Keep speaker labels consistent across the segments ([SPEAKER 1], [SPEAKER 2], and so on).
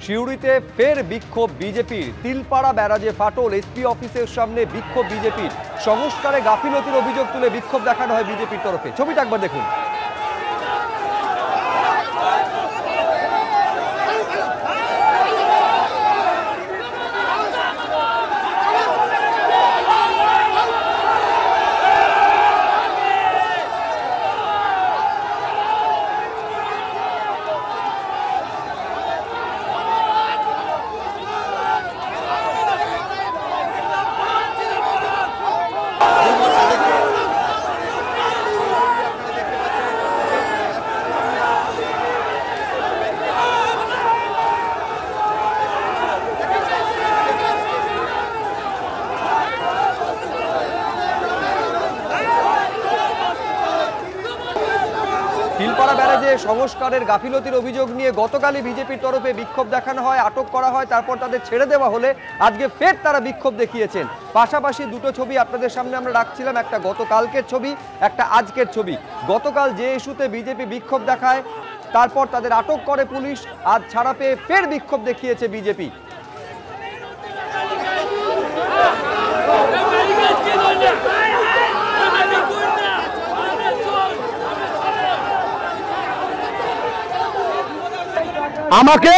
[SPEAKER 1] সিউড়িতে ফের বিক্ষোভ বিজেপির। তিলপাড়া ব্যারাজে ফাটল, এসপি অফিসের সামনে বিক্ষোভ বিজেপির। সংস্কারে গাফিলতির অভিযোগ তুলে বিক্ষোভ দেখানো হয় বিজেপির তরফে। ছবিটা একবার দেখুন। তিলপাড়া ব্যারাজে সংস্কারের গাফিলতির অভিযোগ নিয়ে গতকালই বিজেপির তরফে বিক্ষোভ দেখানো হয়, আটক করা হয়, তারপর তাদের ছেড়ে দেওয়া হলে আজকে ফের তারা বিক্ষোভ দেখিয়েছেন। পাশাপাশি দুটো ছবি আপনাদের সামনে আমরা রাখছিলাম, একটা গতকালকের ছবি, একটা আজকের ছবি। গতকাল যে ইস্যুতে বিজেপি বিক্ষোভ দেখায়, তারপর তাদের আটক করে পুলিশ, আজ ছাড়া পেয়ে ফের বিক্ষোভ দেখিয়েছে বিজেপি।
[SPEAKER 2] আমাকে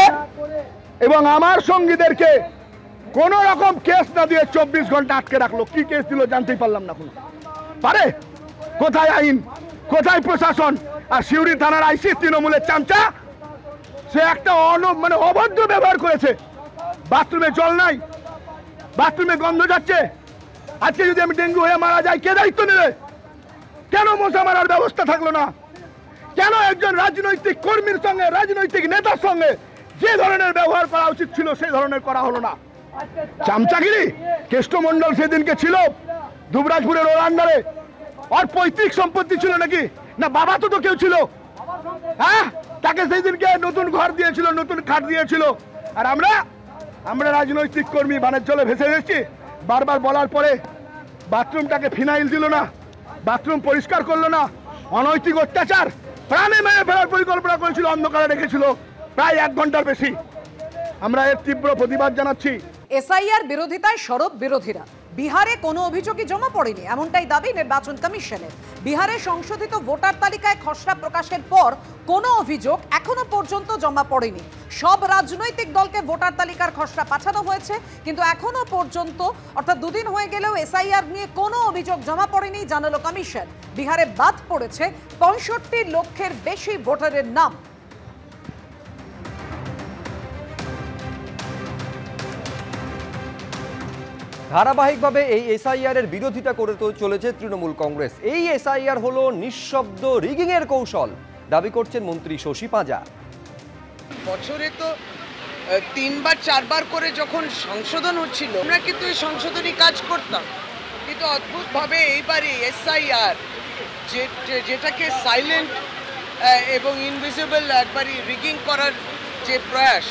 [SPEAKER 2] এবং আমার সঙ্গীদেরকে কোন রকম কেস না দিয়ে 24 ঘন্টা আটকে রাখলো। কি কেস দিল জানতেই পারলাম না। কোনো পারে কোথায় আইন, কোথায় প্রশাসন? আর সিউড়ি থানার আইসি তৃণমূলের চামচা, সে একটা অভদ্র ব্যবহার করেছে। বাথরুমে জল নাই, বাথরুমে গন্ধ যাচ্ছে। আজকে যদি আমি ডেঙ্গু হয়ে মারা যাই, কে দায়িত্ব নেবে? কেন মশা মারার ব্যবস্থা থাকলো না? কেন একজন রাজনৈতিক কর্মীর সঙ্গে, রাজনৈতিক নেতার সঙ্গে যে ধরনের ব্যবহার করা উচিত ছিল সেই ধরনের করা হলো না? চামচাগিরি। কেষ্টমন্ডল সেদিনকে ছিল দুবরাজপুরের ওর আন্ডারে, আর পৈতৃক সম্পত্তি ছিল নাকি? না বাবা তো কেউ ছিল, হ্যাঁ? তাকে সেই দিনকে নতুন ঘর দিয়েছিল, নতুন খাট দিয়েছিল। আর আমরা রাজনৈতিক কর্মী বানের জলে ভেসে এসেছি। বারবার বলার পরে বাথরুমটাকে ফিনাইল দিল না, বাথরুম পরিষ্কার করলো না। অনৈতিক অত্যাচার, প্রাণে মেরে ফেলার পরিকল্পনা করেছিল, অন্ধকারে রেখেছিল প্রায় 1 ঘন্টার বেশি। আমরা এর তীব্র প্রতিবাদ জানাচ্ছি।
[SPEAKER 3] এসআইআর বিরোধিতায় সরব বিরোধীরা। বিহারে কোনো অভিযোগই জমা পড়েনি, এমনটাই দাবি নির্বাচন কমিশনের। বিহারে সংশোধিত ভোটার তালিকায় খসড়া প্রকাশের পর কোনো অভিযোগ এখনো পর্যন্ত জমা পড়েনি। সব রাজনৈতিক দলকে ভোটার তালিকার খসড়া পাঠানো হয়েছে, কিন্তু এখনো পর্যন্ত অর্থাৎ 2 দিন হয়ে গেলেও এসআইআর নিয়ে কোনো অভিযোগ জমা পড়েনি জানালো কমিশন। বিহারে বাদ পড়েছে 65 লক্ষের বেশি ভোটারের নাম।
[SPEAKER 1] ধারাবাহিকভাবে এই এসআইআর এর বিরোধিতা করে চলেছে তৃণমূল কংগ্রেস। এই এসআইআর হলো নিঃশব্দ রিগিং এর কৌশল, দাবি করছেন মন্ত্রী শশী পাঁজা।
[SPEAKER 4] বছরে তো 3 বার 4 বার করে যখন সংশোধন হচ্ছিল, আমরা কিন্তু এই সংশোধনী কাজ করতাম, কিন্তু অদ্ভুতভাবে এইবারে এসআইআর যেটাকে সাইলেন্ট এবং ইনভিজিবল একবারই রিগিং করার যে প্রয়াস,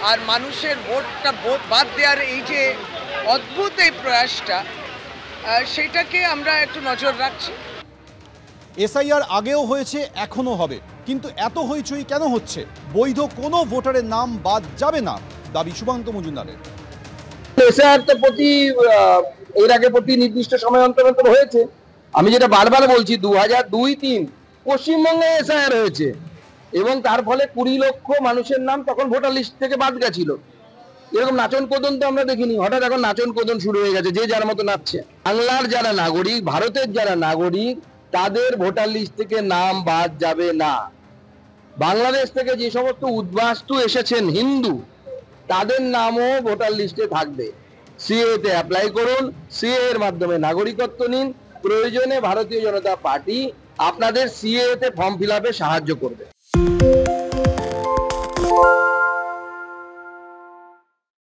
[SPEAKER 4] আর মানুষের ভোটটা বাদ দেওয়ার এই যে অদ্ভুত এই প্রয়াসটা, সেটাকে আমরা একটু নজর রাখছি।
[SPEAKER 5] এসআইআর আগেও হয়েছে, এখনো হবে, কিন্তু এত হইচই কেন হচ্ছে? বৈধ কোনো ভোটারের নাম বাদ যাবে না, দাবি সুকান্ত মজুমদারের।
[SPEAKER 6] এসআইআর তো এর আগে প্রতি নির্দিষ্ট সময় অন্তর অন্তর হয়েছে। আমি যেটা বারবার বলছি, 2002-03 পশ্চিমবঙ্গে এসআইআর হয়েছে এবং তার ফলে 20 লক্ষ মানুষের নাম তখন ভোটার লিস্ট থেকে বাদ গেছিল। এরকম নাচন কোদন তো আমরা দেখিনি। হঠাৎ এখন নাচন কোদন শুরু হয়ে গেছে, যে যার মতো নাচছে। বাংলার যারা নাগরিক, ভারতের যারা নাগরিক, তাদের ভোটার লিস্ট থেকে নাম বাদ যাবে না। বাংলাদেশ থেকে যে সমস্ত উদ্বাস্তু এসেছেন হিন্দু, তাদের নামও ভোটার লিস্টে থাকবে। সিএ তে অ্যাপ্লাই করুন, সিএ এর মাধ্যমে নাগরিকত্ব নিন। প্রয়োজনে ভারতীয় জনতা পার্টি আপনাদের সিএ তে ফর্ম ফিল আপে সাহায্য করবে।